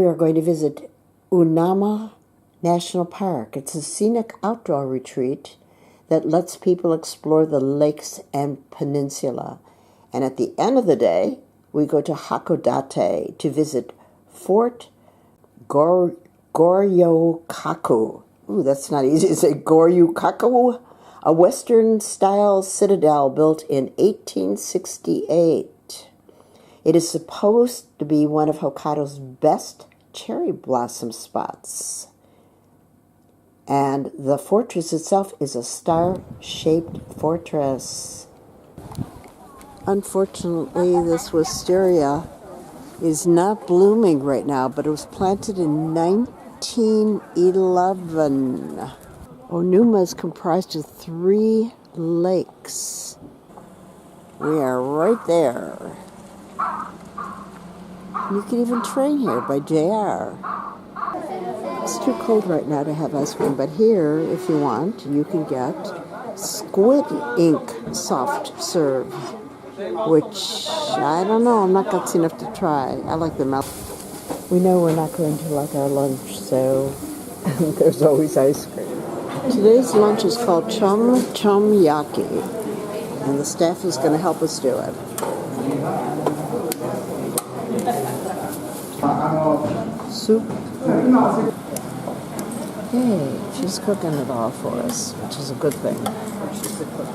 We are going to visit Onuma National Park. It's a scenic outdoor retreat that lets people explore the lakes and peninsula. And at the end of the day, we go to Hakodate to visit Fort Goryukaku. Ooh, that's not easy to say. Goryukaku, a Western-style citadel built in 1868. It is supposed to be one of Hokkaido's best cherry blossom spots. And the fortress itself is a star-shaped fortress. Unfortunately, this wisteria is not blooming right now, but it was planted in 1911. Onuma is comprised of 3 lakes. We are right there. You can even train here by JR. It's too cold right now to have ice cream, but here, if you want, you can get squid ink soft serve, which, I don't know, I'm not gutsy enough to try. I like the mouth. We know we're not going to like our lunch, so there's always ice cream. Today's lunch is called Chum Yaki, and the staff is going to help us do it. Soup. Hey, she's cooking it all for us, which is a good thing. She's a cook.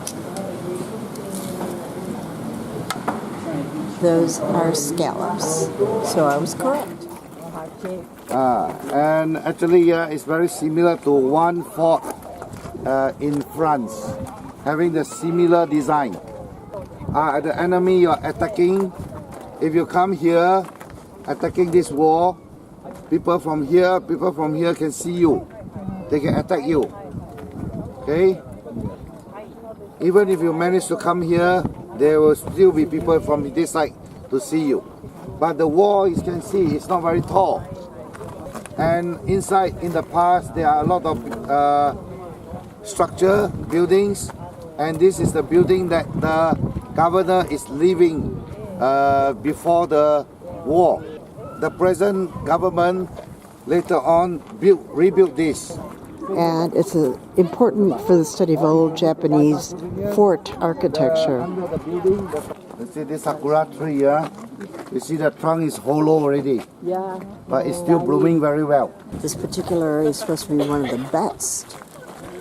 Those are scallops, so I was correct. And actually, it's very similar to one fort in France, having the similar design. The enemy you are attacking, if you come here, attacking this wall, people from here can see you. They can attack you. Okay? Even if you manage to come here, there will still be people from this side to see you. But the wall, you can see, it's not very tall. And inside, in the past, there are a lot of structure, buildings, and this is the building that the governor is living before the war. The present government later on rebuilt this. And it's important for the study of old Japanese fort architecture. You see this sakura tree, yeah? You see the trunk is hollow already. Yeah. But it's still blooming very well. This particular area is supposed to be one of the best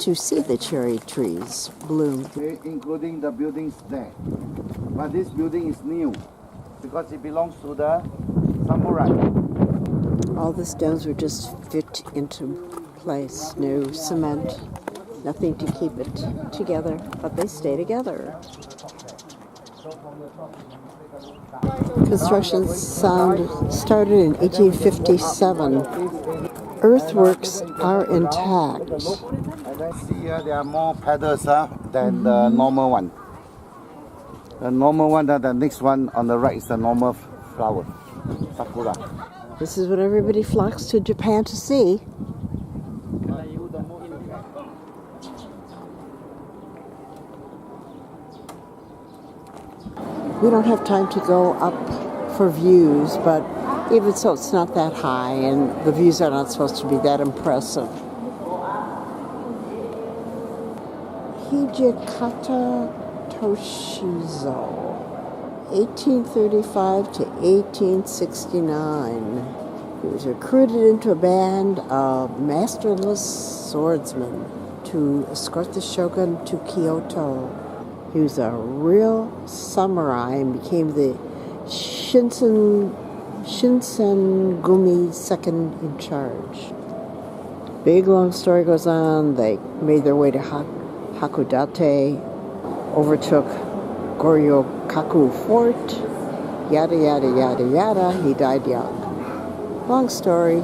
to see the cherry trees bloom. Okay, including the buildings there. But this building is new because it belongs to the samurai. All the stones were just fit into place. No cement, nothing to keep it together, but they stay together. Construction started in 1857. Earthworks are intact. See here, there are more petals than the normal one. The normal one, the next one on the right is the normal flower, sakura. This is what everybody flocks to Japan to see. We don't have time to go up for views, but even so, it's not that high, and the views are not supposed to be that impressive. Hijikata Toshizo, 1835 to 1869. He was recruited into a band of masterless swordsmen to escort the shogun to Kyoto. He was a real samurai and became the Shinsengumi second in charge. Big long story goes on. They made their way to Hakodate, overtook Goryukaku Fort, yada yada yada yada. He died young. Long story.